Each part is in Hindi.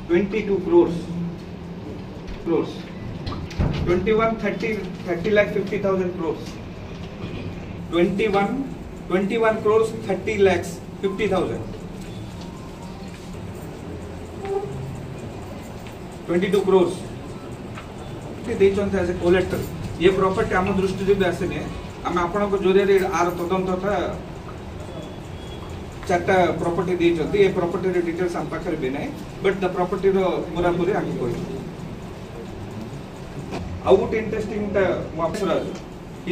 22 crores. 21 30 lakh 50,000 crores. 21 crores 30 lakhs 50,000. 22 crores as a collector ये प्रॉपर्टी आम दृष्टि भी आसने आम आपण जरिए आर तदंत था चार्टा प्रॉपर्टी देते ये प्रॉपर्टी डिटेल्स आम पाखे भी ना बट द प्रॉपर्टी पूरा पूरी आगे कह आउ गोटे interesting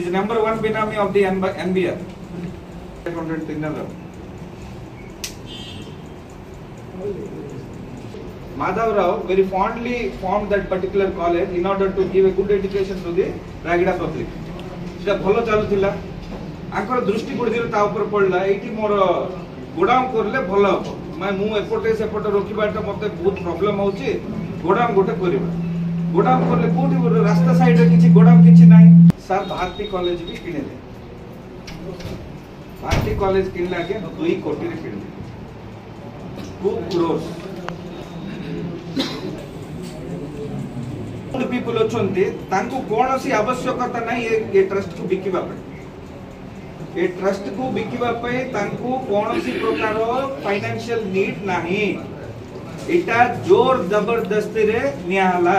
is number 1 benami of the NBR Madhav Rao very fondly formed that particular college in order to give a good education to the Rayagada public. सेटा भलो चलुथिला आंकर दृष्टि गुडी ता ऊपर पड़ला एठी मोर गोडाउन करले भलो मैं मु एपोटे सेपोटे रोकिबाटा मते बहुत प्रॉब्लम होची गोडाउन गोटे करबा गोडाउन करले कोठी रास्ता साइड रे किछि गोडाउन किछि नाही सर भारती कॉलेज भी किनेले भारती कॉलेज किनला के 2 कोटी रे किनले 2 crores पीपल अच्छा कौन सी आवश्यकता ना ये ट्रस्ट को बिकिबा पे ये ट्रस्ट को बिकिबा पे कौन सी प्रकार फाइनेंशियल नीड नाही इटा जोर जबरदस्ती रे नियाला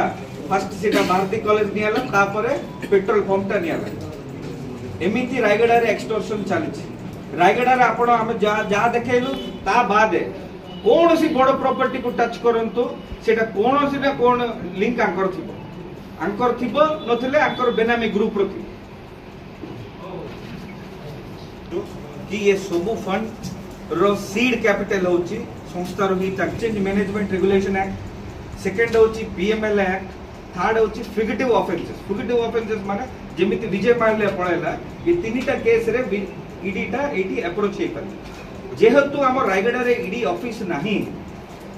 फर्स्ट सीटा भारती कॉलेज नियाला तापरे पेट्रोल पंप टा नियाला एमिति रायगड़ा रे एक्सटॉर्शन चली रायगड़ा रे आपण हम जा देखेलु ता बाद कौन सी बड़ प्रॉपर्टी को टच करंतु सेटा कौन सी ना कौन लिंक आंकर थिबो नथिले आंकर बेनामी ग्रुप रखी कि ये सब फंड रो सीड कैपिटल होची संस्था रो ही exchange management regulation act second होची PML एक्ट थर्ड होची फ्यूगिटिव ऑफेंसेस माने जेमिति विजय माल्य पळेला ये तीनटा केस रे ईडी टा एटी अप्रोच हे कर जेहेतु हम रायगड़ा रे ईडी ऑफिस नहीं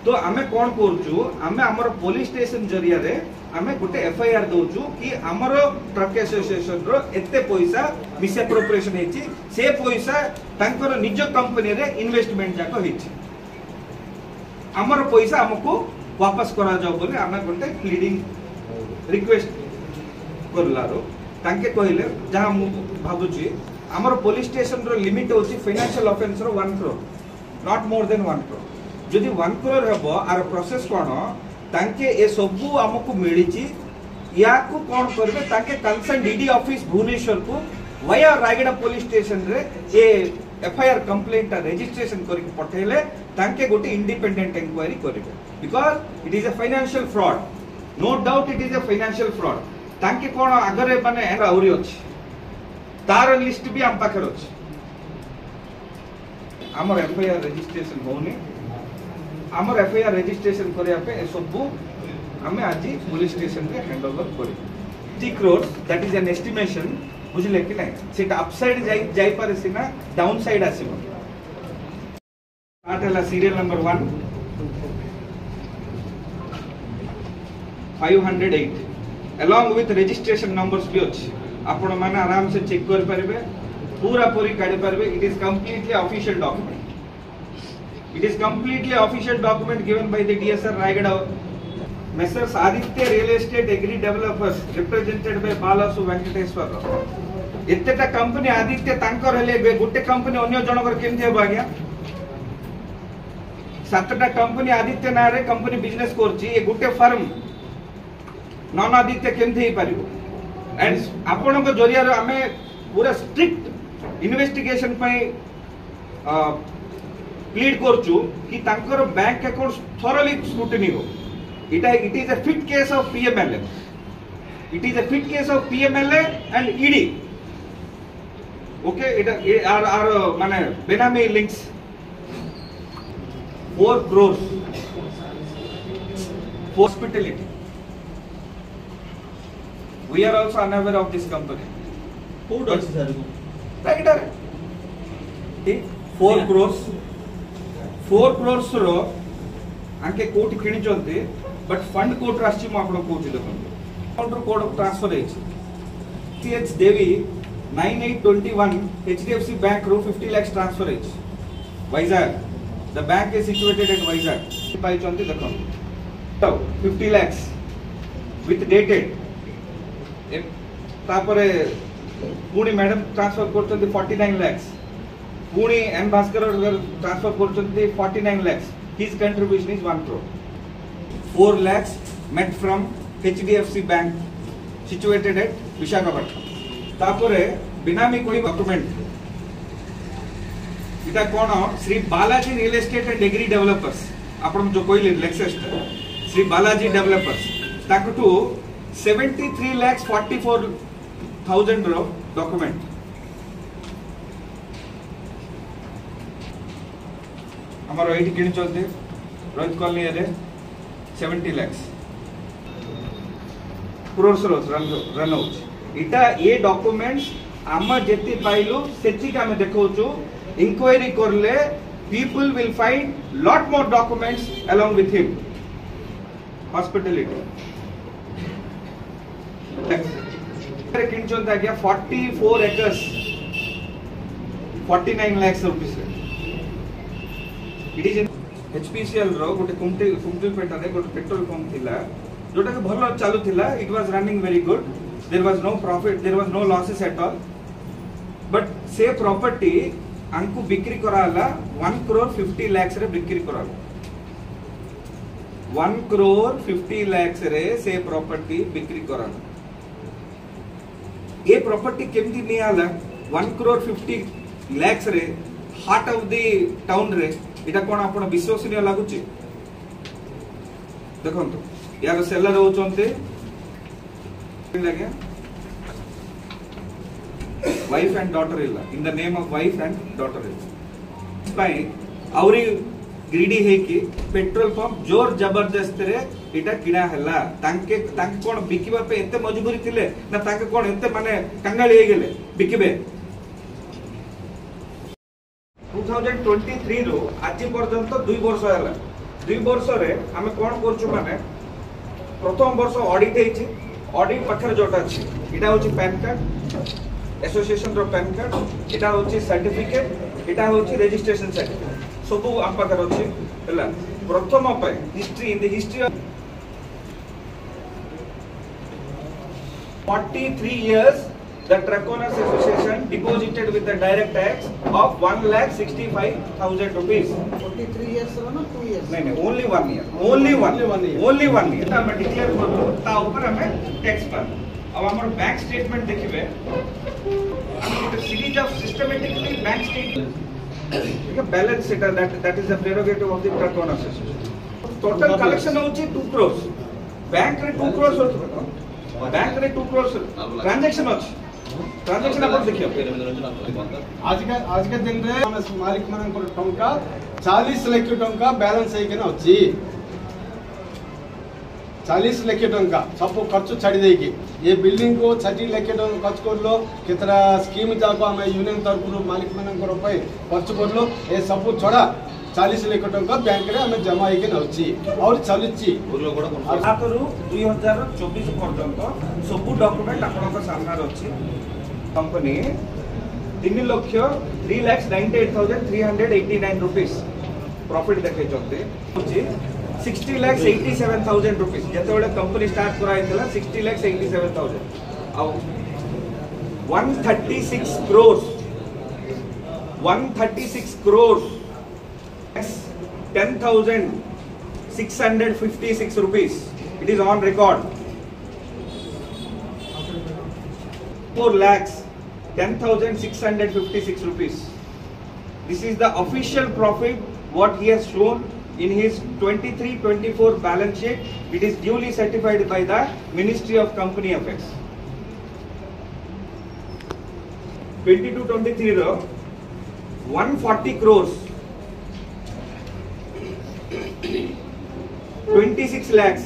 तो आमे कोन करछु आमे हमर पुलिस स्टेशन जरिया रे आमे गोटे FIR दोछु कि हमर ट्रक एसोसिएशन रो एते पैसा मिसअप्रोप्रिएशन हेछि से पैसा तांकर निज कंपनी रे इन्वेस्टमेंट जाको हेछि हमर पैसा हमको वापस करा जाओ बोले आमे गोटे प्लीडिंग रिक्वेस्ट करलारो तांके कहिले जहा मु भाबुची हमर पुलिस स्टेशन रो लिमिट होछि फाइनेंशियल ऑफेंस रो 1 crore not more than 1 crore जदि 1 crore हेबो आर प्रोसेस कोन तांके ए सबु हमकु मिलिची या को कोन करबे तांके कंसर्न डीडी ऑफिस भुवनेश्वर को वया रायगड़ा पुलिस स्टेशन रे ए FIR कंप्लेंट रजिस्ट्रेशन करि पठेले तांके गोटे इंडिपेंडेंट इंक्वायरी करिवे because it is a financial fraud no doubt it is a financial fraud तांके कोन अगरे माने औरी अछि तार लिस्ट भी हम पाखर अछि हमर FIR रजिस्ट्रेशन होनी हमर FIR रजिस्ट्रेशन करिया पे सबु हमें आज पुलिस स्टेशन रे हैंड ओवर करी 30 crores that is an estimation बुझले कि नहीं सेटा अपसाइड जाई पारे सिना डाउन साइड आसीबो आठला serial number 1 508 along with registration numbers भी अछि आपण माने आराम से चेक कर परबे पूरा पूरी काढी परबे it is completely official document It is completely official document given by the DSR Rayagada. Messrs Aditya Real Estate Agri Developers represented by Balasu Venkateswar. एतेटा कंपनी आदित्य तांकर हेले गोटे कंपनी अन्य जनकर केमथि हेबा गया सातटा कंपनी आदित्य ना रे कंपनी बिजनेस करछि ए गोटे फर्म नॉन आदित्य केमथि हे पारिबो एंड आपन को जरिया रे हमें पूरा स्ट्रिक्ट इन्वेस्टिगेशन पई प्लीड करछु कि तांकर बैंक अकाउंट थोरली स्क्रूटिनी हो it is a fit case of PMLA it is a fit case of PMLA and ED okay it are माने बेनामी links 4 crores hospitality we are also unaware of this company who does sir right 4 crores रो आके कोटी किणी चलते बट फंड कोट राशि म आपण कोठी देखन काउंटर कोड ट्रांसफर है TH देवी 9821 HDFC बैंक रो 50 lakhs ट्रांसफर है Vizag the bank is situated at Vizag पाई चंती देखन 50 lakhs with dated तापरे पुणी मैडम ट्रांसफर करछन्ती 49 lakhs पुणी एम भास्कर ट्रांसफर करछन्ती 49 lakhs his contribution is 1 crore 4 lakhs met from HDFC bank situated at Visakhapatnam तापरे बिनामी कोई डॉक्यूमेंट इटा कोन Shri Balaji real estate and agri developers आपण जो कोइले लेक्सेस्ट श्री बालाजी डेवलपर्स ताकटू 73 lakhs 44,000 रो डॉक्यूमेंट हमारो एठी किन चलते रोहित कॉलोनी रे 70 lakhs क्रोर्स रन आउट इटा ये डॉक्यूमेंट्स आम जेति पाइलु सेति का में देखौचु इंक्वायरी करले people will find lot more documents along with him hospitality किंचोंता गया 44 acres 49 lakhs rupees it is in HPCL रो गोटे कुमटिलपेटा रे गोटे पेट्रोल पंप थिला जोटा के भलो चालू थिला it was running very good there was no profit there was no losses at all but से property आंकु बिक्री कराला 1 crore 50 lakhs रे बिक्री कराला 1 crore 50 lakhs रे से प्रॉपर्टी बिक्री कराला ये प्रॉपर्टी केमती नहीं आला 1 crore 50 lakhs रे हार्ट ऑफ द टाउन रे इटा कोन आपण विश्वसनीय लागुची देखंतु यार seller होचंते लागया wife and daughter illa in the name of wife and daughter illa by auri greedy है कि पेट्रोल पंप जोर जबरदस्त रे इटा किना हला तांके कोन बिकिबा पे एते मजबूरी थिले ना तांके कोन एते माने कंगाली हे गेले बिकिबे 2023 रो आज पर्यंत 2 वर्ष हला 2 वर्ष रे हमें कोन करछु माने प्रथम वर्ष ऑडिट हेछि ऑडिट पखर जोटा अछि इटा होछि पैन कार्ड एसोसिएशन रो पैन कार्ड इटा होछि सर्टिफिकेट इटा होछि रजिस्ट्रेशन सर्टिफिकेट सब आप पाकर अछि हला प्रथम पे history in the history of 43 years the Traconas Association deposited with the direct tax of 1,65,000 rupees 43 years ना 2 years नहीं only 1 year only 1 year हम डिक्लेयर करतो ता ऊपर हमें टैक्स पर अब हमर बैंक स्टेटमेंट देखिबे series of systematically bank statement balance sheet that is the prerogative of the Traconas Association total collection होची 2 crores बैंक रे 2 crores होतो बैंक रे 2 crores ट्रांजैक्शन होची ट्रांजैक्शन अपन देखियो आज के दिन रे मालिक मन को टंका 40 लाख टंका बैलेंस है केना होची 40 लाख टंका सब खर्च छाड़ी देकी ये बिल्डिंग को 30 लाख टंका खर्च करलो केतरा स्कीम जाको हम यूनियन तरफ मालिक मन को पे खर्च करलो ए सब छोड़ा 40 लाख टंका बैंक रे हम जमा हे के नउची और चलुची आकरू 2024 पर्यंत सब डॉक्यूमेंट आपन को सामने अछि कंपनी 3,98,389 rupees प्रॉफिट देखे चलते 60,87,000 rupees जते बड़े कंपनी स्टार्ट कराइतला 60,87,000 और 136 crores 10,656 rupees it is on record 4 lakhs 10,656 rupees this is the official profit what he has shown in his 23-24 balance sheet it is duly certified by the Ministry of Company Affairs 22-23 ro 140 crores 26 lakhs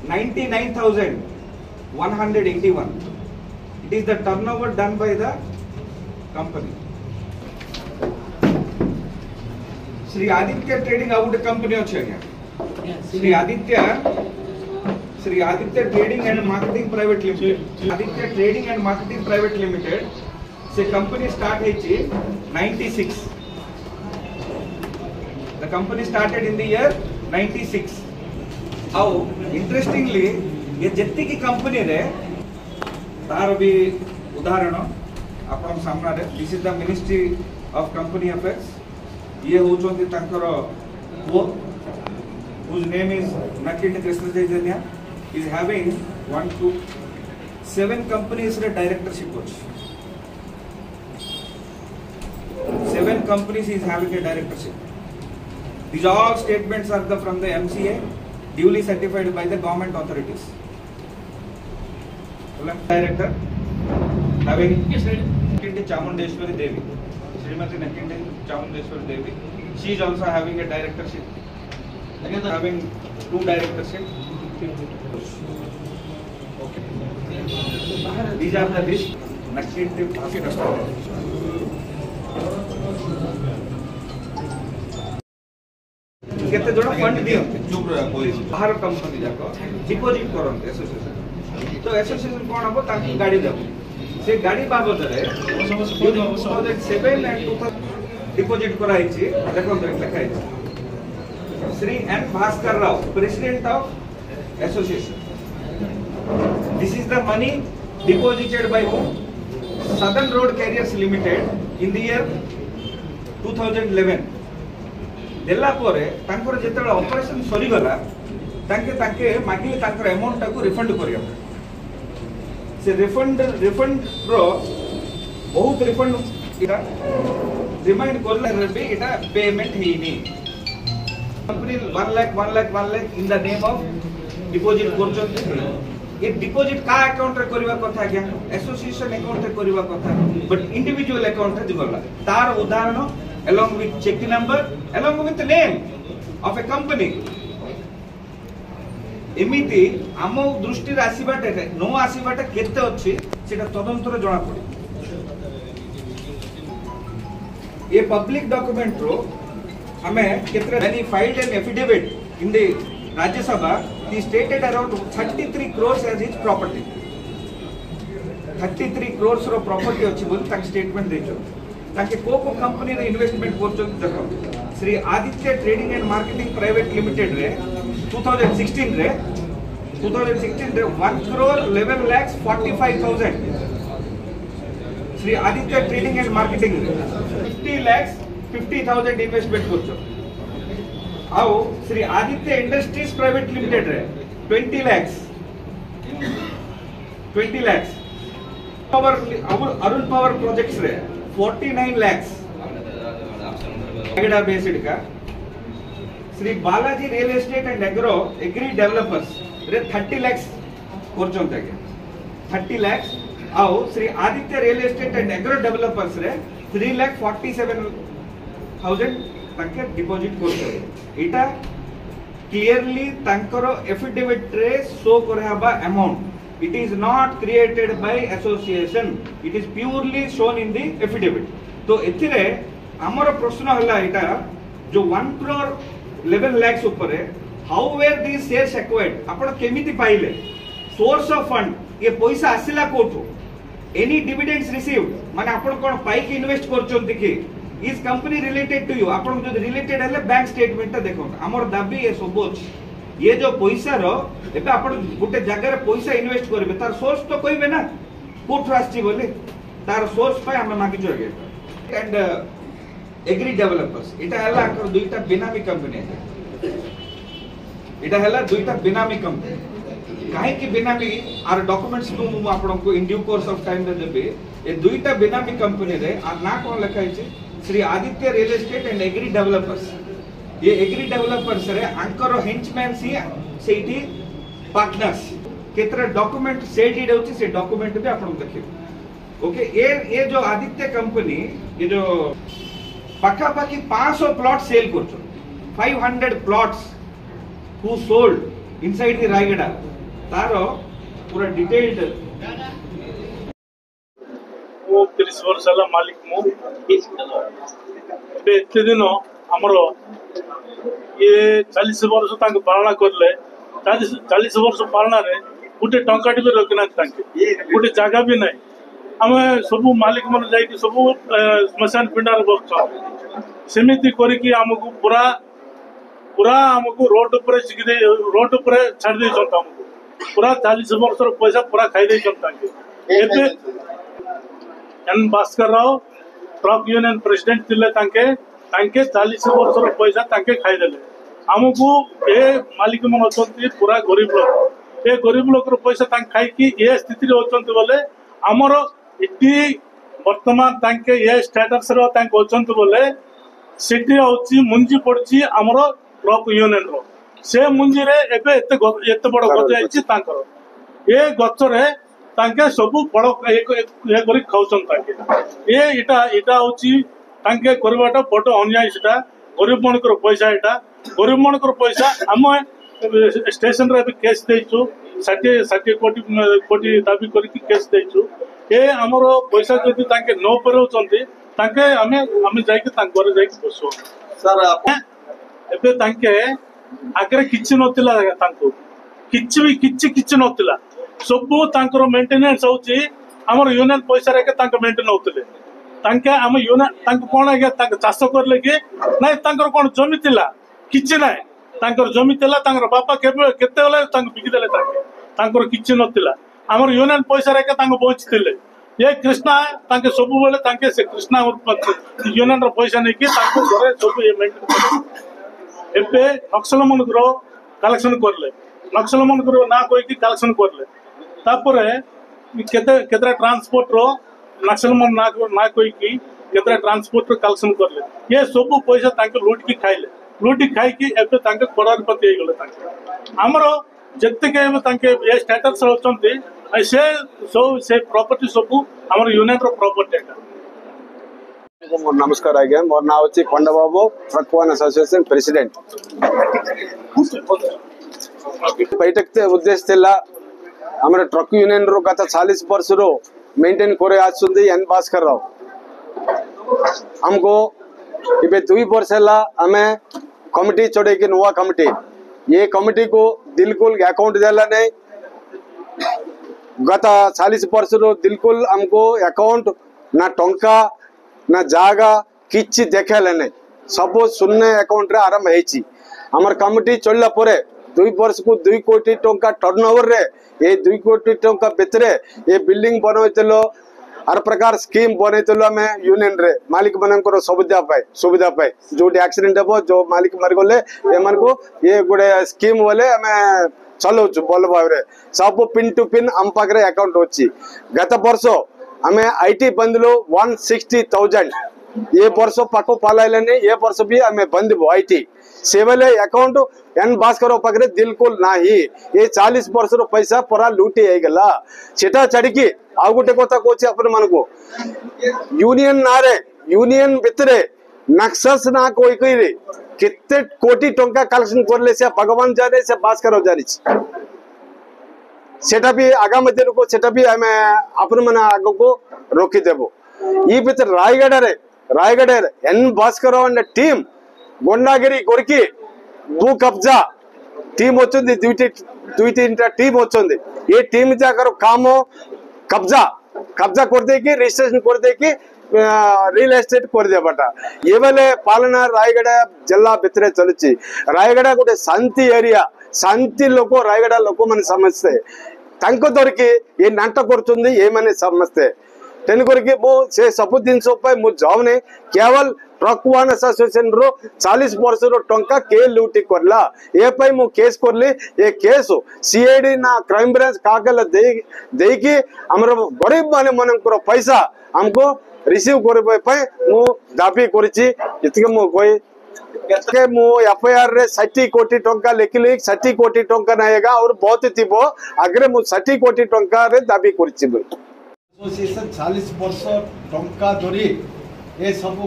99,181 it is the turnover done by the company Shri Aditya trading out company अछि आज्ञा Shri Aditya trading and marketing private limited Aditya trading and marketing private limited से company start हेछि 96 the company started in the year 96 आउ इंटरेस्टिंगली ये जितनी की कंपनी रे तार भी उदाहरण आपण सामना रे this is the ministry of company affairs ये होचोंती तांकर वो whose name is Nakinde Krishna Chaitanya is having 1 2 7 companies रे directorship होची 7 companies is having a directorship. These all statements are from the MCA duly certified by the government authorities. Director having Nakinde Chamundeshwari Devi, Srimati Nakinde Chamundeshwari Devi, she is also having a directorship. Having 2 directorship. Okay. These are the list. Nakinde केते जण फंड दियंते चुप बाहर कंपनी जाको डिपॉजिट करंते एसोसिएशन तो एसोसिएशन कोन हबो ताकि गाड़ी देबो से गाड़ी बाबद रे 2007 एंड 2000 डिपॉजिट कराइछि देखो लिखा है Shri N Bhaskar Rao president of association this is the money deposited by whom Southern Road Carriers Limited in the year 2011 देला परे तांकर जेतेबे ऑपरेशन सरी गला तांके मागिले तांकर अमाउंट टाको रिफंड करिया से रिफंड रो बहुत रिफंड इटा रिमाइंड करले रे भी इटा पेमेंट हेनी company 1 lakh in the name of deposit करछन ये डिपॉजिट का अकाउंट रे करबा कथा क्या एसोसिएशन अकाउंट रे करबा कथा बट इंडिविजुअल अकाउंट रे दिगला तार उदाहरण along with checking number along with the name of a company एमिति आम दृष्टि आसीबाटे नो आसीबाटे केते अछि सेटा तदंतर जणा पड़े ये पब्लिक डॉक्यूमेंट रो हमें केतरे when filed an affidavit in the Rajya Sabha he stated around 33 crores as his property 33 crores row property अछि बोल तक स्टेटमेंट देछो ताकि को कंपनी रे इन्वेस्टमेंट करछो देखो Shri Aditya trading and marketing private limited रे 2016 रे 1 crore 11 lakhs 45,000 Shri Aditya trading and marketing रे 50 lakhs 50,000 इन्वेस्टमेंट करछो आओ Shri Aditya industries private limited रे 20 lakhs power Arun power projects रे 49 lakhs बेस्ड का Shri Balaji real estate and agri developers रे 30 lakhs करचोंते के 30 lakhs आओ Shri Aditya real estate and agro developers रे 3,47,000 ताके डिपॉजिट करछो एटा क्लियरली तांकर एफिडेविट रे शो करहाबा amount it is not created by association it is purely shown in the affidavit तो एथिरे हमर प्रश्न हला एटा जो 1 crore 11 lakhs ऊपर how were these shares acquired आपण केमिति पाइले सोर्स ऑफ फंड ये पैसा आसिला कोठो एनी डिविडेंड्स रिसीव्ड माने आपण कोन पाई के इन्वेस्ट करचोंती कि is company related to you आपण जो रिलेटेड हले बैंक स्टेटमेंट देखो हमर दाबी ये सब अछि ये जो पैसा रो एबे आपण गुटे जगह रे पैसा इन्वेस्ट करबे तार सोर्स तो कहबे ना कोठो आछि बोले तार सोर्स पे हम मागि जोगे एंड एग्री डेवलपर्स इटा हला कर दुईटा बिनामी कंपनी है इटा हला दुईटा बिनामी कंपनी काहे कि बिनामी आर डॉक्यूमेंट्स को मु आपण को in due course of time रे देबे ए दुईटा बिनामी कंपनी रे आ ना कोन लिखा है Shri Aditya real estate and agri developers ये एग्री डेवलपर्स रे आंकर हेंचमैन सी सेठी पार्टनर्स केतरा डॉक्यूमेंट सेडी रहउची से डॉक्यूमेंट भी आपण देखियो ओके ये जो आदित्य कंपनी ये जो पाखा पाखी 500 प्लॉट सेल करछो 500 plots who sold inside the Rayagada तारो पूरा डिटेल्ड वो 30 वर्ष वाला मालिक मो एते दिन हमरो ये 40 वर्ष तक पालना करले 40 वर्ष पालना रे गुटे टंका भी रखना तांके गुटे जगह भी नहीं आम सब मालिक मन जाई सब स्मशान पिंडार बस सेमिति करके आमको पूरा पूरा आमको रोड ऊपर छाड़ देछन हमको पूरा 40 वर्ष पैसा पूरा खाई देछन N Bhaskar Rao truck union president थिले 40 वर्ष पैसा खाई देले आमको ए मालिक मन अछंती पूरा गरीब लोग ए गरीब लोग पैसा खाई कि ए स्थिति रे अछंती बोले हमर इटी वर्तमान तांके ये स्टेटस रो तांके अछंती बोले सिटी होची मुंजी पड़ची हमर ट्रक यूनियन रो से मुंजी रे एबे एते बड़ गछ आइची तांकर ए गछ रे तांके सब बड़ ए करी खाउछन तांके ए इटा होची तांके करबाटा बड़ अन्याय सेटा गरीब मनकर पैसा एटा गरीब मनकर पैसा हम स्टेशन रे भी केस देइछु 60 कोटी दाबी करके केस देइछु ए हमर पैसा जदि तांके न परउचंती तांके हमें जाइके तांक घरे जाइके बसो सर एबे तांके आगरे किछि नथिला तांको किछि नथिला सब तांकर मेंटेनेंस होची हमर यूनियन पैसा रे के तांक मेंटेन होतले तांके हम यूनियन तांक कोन आगे तांक चाष करले के नै तांकर कोन जमी थिला किछि नै तांकर जमी थिला तांकर बापा केते होले तांक बिकी देले तांकर किछि नथिला हमर यूनियन पैसा रे के तांक पहुंचथिले ये कृष्णा तांके सब बोले तांके से कृष्णा यूनियन रो पैसा नै कि तांको घरे सब ये मेंटेन एबे नक्सल मनकर कलेक्शन करले नक्सल मनकर ना कोई कि कलेक्शन करले तापरे केतरा ट्रांसपोर्ट रो नक्सल मन ना कोई कि केतरा ट्रांसपोर्ट रो कलेक्शन करले ये सब पैसा तांके लूट की खाइले लूट खाई कि एबे तांके करोड़पति हे गेले तांके हमरो जत्ते के तांके ये स्टेटस रो चंती से प्रॉपर्टी सब हमर यूनियन रो प्रॉपर्टी एटा नमस्कार आज्ञा मोर नाम होची पंडा बाबू ट्रक वन एसोसिएशन प्रेसिडेंट बैठक उद्देश्य थिला हमर ट्रक यूनियन रो गत 40 वर्ष रो मेंटेन करे आछुंदी एन भास्कर राव हमको इबे 2 वर्ष हला हमें कमिटी चढ़े के नवा कमिटी ये कमिटी को बिल्कुल अकाउंट देला नहीं गत 40 वर्ष रो बिल्कुल हमको अकाउंट ना टंका ना जागा किछि देखेले नहीं सब शून्य अकाउंट रे आरंभ हेची हमर कमिटी चलला परे 2 वर्ष को 2 कोटी टंका टर्नओवर रे ए 2 कोटी टंका भितरे ए बिल्डिंग बनैतलो हर प्रकार स्कीम बनैतलो हमें यूनियन रे मालिक मनकर सुविधा पाए जो एक्सीडेंट हेबो जो मालिक मर गले एमन को ये गुडे स्कीम वाले हमें चलो भल भाव सब पिन टू पिन हम पाखे अकाउंट होची गत वर्ष हमें आईटी बंदलो 160,000 ये वर्ष पाको पालाइले ये वर्ष भी हमें बंद आईटी सेवले अकाउंट एन भास्कर पाखे बिल्कुल नाही ये 40 वर्ष रो पैसा पूरा लूटी है गला सेटा छाड़ी आ गोटे कथा कहछि अपन मन को यूनियन नारे यूनियन भितरे नक्सस ना कोई रे कितने कोटी टंका कलेक्शन करले से भगवान जाने से भास्कर जानी सेटा भी आगामी दिन को सेटा भी हमें अपन मन आग को रोकी देबो ई भितर रायगढ़ एन भास्कर टीम गुंडागिरी कोरकी भू कब्जा टीम होचंदी दुई तीन टीम होचंदी ये टीम जाकर काम कब्जा कर दे की रजिस्ट्रेशन कर दे की रियल एस्टेट कर दे बटा ये वाले पालना रायगढ़ जिला भितर चलुची रायगढ़ गोटे शांति एरिया शांति लोक रायगढ़ लोक मैंने समझते धरिकी ये नाटक कर ये मैंने समझते तेणुक से सब जिनस जाऊनी केवल ट्रक वन एसोसिएशन रो 40 वर्ष रो टंका के लूटी करला ए पई मु केस करली ये केस सीआईडी ना क्राइम ब्रांच कागल दे की हमर गरीब माने मनकर पैसा हमको रिसीव करबे पई मु दाबी करछि इतके मु कोई के मु एफआईआर रे 60 कोटी टंका लिखली 60 कोटी टंका नायगा और बहुत थिबो आगरे मु 60 कोटी टंका रे दाबी करछि एसोसिएशन 40 वर्ष टंका धरी ए सब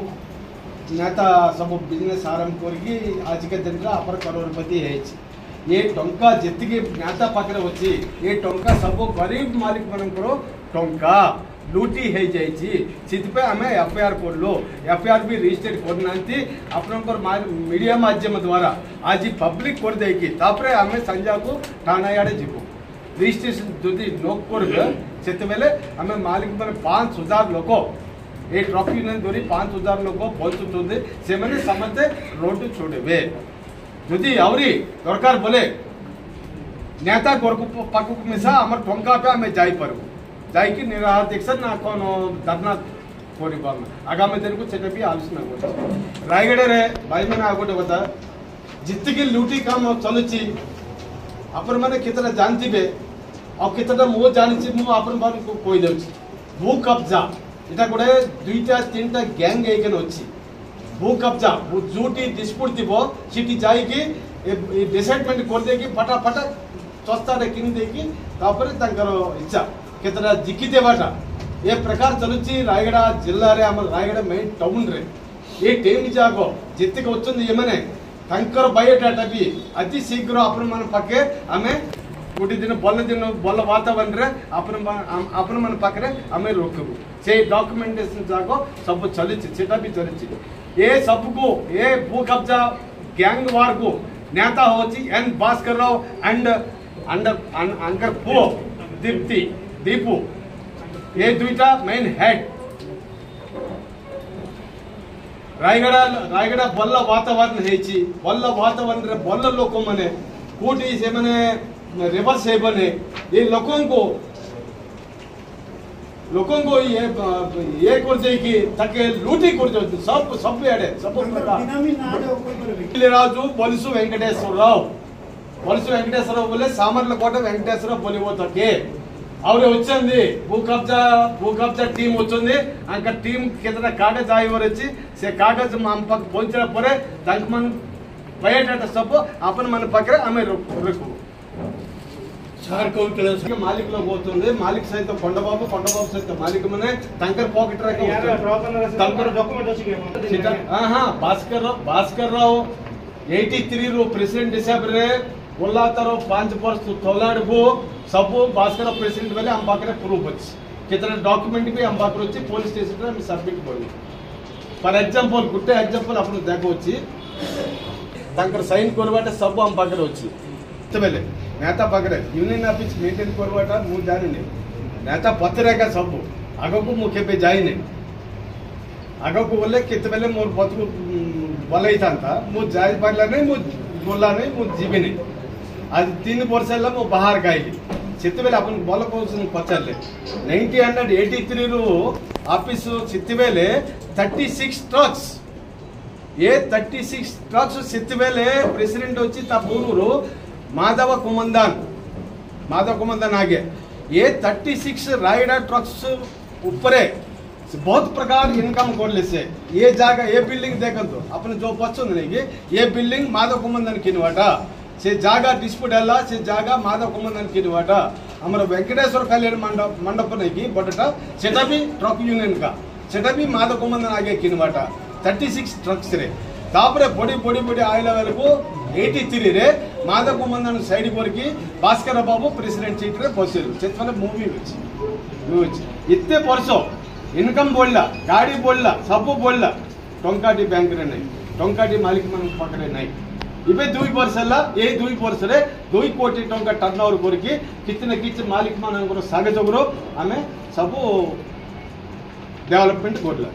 नेता सब बिजनेस आरंभ करके आज के दिन आप करोड़पति है ये टंका जी नेता पाखे अच्छी ये टंका सब गरीब मालिक मनकर टंका लूटी हो जाए आम एफआईआर करलो एफआईआर भी रजिस्टर करना आपनकर मीडिया माध्यम द्वारा आज पब्लिक कर देकी तापरे आम संजा को थाना आड़े जीव रजिस्ट्रेशन जदि लोक करबे सेते बेले आम मालिक माने 5,000 लोक ये ट्रक यूनियन धरी 5,000 लोक पहुंचुते से समस्ते रोड छोड़े যদি আউরি দরকার বলে নেতা গরকু পাকু মিশা আমার টঙ্কা পে আমি যাই পারবো যাইকি নিরাহার দেখছেন না কোন ধর্না করিব আমি আগামী দিনকু সেটা বি আলোচনা করছি রায়গড়ে ভাই মানে আগোটে কথা जितकी लूटी काम चलुची आपण माने केतरा जानथिबे और केतरा मो जानिछि मो आपण बार को कोइ देउछि भू कब्जा एटा गोटे दुईटा तीनटा गैंग एकेन अछि भू कब्जा भू जूटी डिस्प्यूट दिबो सिटी जाई कि डिसाइडमेंट कर दे कि फटाफट सस्ता रे किन दे कि तापर तंकर इच्छा केतरा जिकी देबाटा ए प्रकार चलुची रायगड़ा जिल्ला रे हमर रायगड़ा मेन टाउन रे ए टेम जागो जितके वचन येमने तांकर बायोडाटा भी अति शीघ्र आपण मन पाके आमे गोटे दिन भल वातावरण रे आपण मन पाके आमे रोकबु से डॉक्यूमेंटेशन जागो सब चली सेटा भी चली ए सब को ए भू कब्जा गैंग वार को नेता होची एन भास्कर राव एंड अंकर पो दीपू ये दुईटा मेन हेड रायगड़ा भल वातावरण हेची भल वातावरण रे भल लोक माने कोटी से माने रिवर्स हेबने ये लोकों को ये कर दे कि ताके लूटी कर दे सब एडे सब प्रकार राजू बलिसु वेंकटेश्वर राव बोले सामर्लकोट वेंकटेश्वर बोलिवो तके ಅವ್ರೆ వచ్చింది భూ కబ్జా టీం వచ్చింది అంక టీం కేతన కాగజ్ आइवर अछि से कागज हम पक पहुंचला परे तंक मन बयोडाटा सब अपन मन पकरे हमें रखो सार कौंटल के मालिक लोग होतुंदे मालिक सहित కొండబాబు सहित मालिक मने तंकर पॉकेट रे तंकर डॉक्यूमेंट अछि सेटा हां भास्कर राव 83 रो प्रेसिडेंट हिसाब रे बोला तारो 5 वर्ष तोलाड को सब भास्कर प्रेसिडेंट बेले हम पाकरे प्रूफ अछि केतना डॉक्यूमेंट भी हम पाकरे अछि पुलिस स्टेशन रे हम सबमिट करबी फॉर एग्जांपल गुटे एग्जांपल आपन देखो अछि तांकर साइन करबाटा सब हम पाकरे अछि तबेले नेता पाकरे यूनियन ऑफिस मेंटेन करबाटा मु जानि नै नेता पत्रे का सब आगो को मुखे पे जाई नै आगो को बोले केतबेले मोर पत्र बोलै थांता मु जाई पारला नै मु बोला नै मु जीबे नै आज 3 वर्ष है मो बाहर गाइली सेतेबेले अपन बल कोन पचारले 1983 रो ऑफिस सेतेबेले 36 ट्रक्स ये 36 ट्रक्स सेतेबेले प्रेसिडेंट होची ता पूर्वरो माधव कुमंदन आगे ये 36 रायगड़ा ट्रक्स ऊपरे बहुत प्रकार इनकम करले से ये जगह ये बिल्डिंग देखंतो अपन जो पछन नहीं ये बिल्डिंग माधव कुमंदन किनवाटा से जागा डिस्प्यूट है से जागा माधव कुमंदन किनवाटा हमर वेंकटेश्वर कल्याण मंडप नहीं की बटटा सेटा भी ट्रक यूनियन का सेटा भी माधव कुमंदन आगे किनवाटा 36 ट्रक्स रे तापरे बड़ी आइला वाले को 83 रे माधव कुमंदन साइड पर की भास्कर बाबू प्रेसिडेंट सीट रे बसेल सेतने मूवी होची इतने वर्ष इनकम बोलला गाड़ी बोलला सब बोलला टंकाटी बैंक रे नहीं टंकाटी मालिक मन पकड़े नहीं इबे 2 वर्ष हला ए 2 वर्ष रे 2 कोटी टंका टर्नओवर करके कितने किछ मालिक मानकर सागजगरो हमें सब डेवलपमेंट करला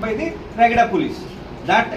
by the Raigada police that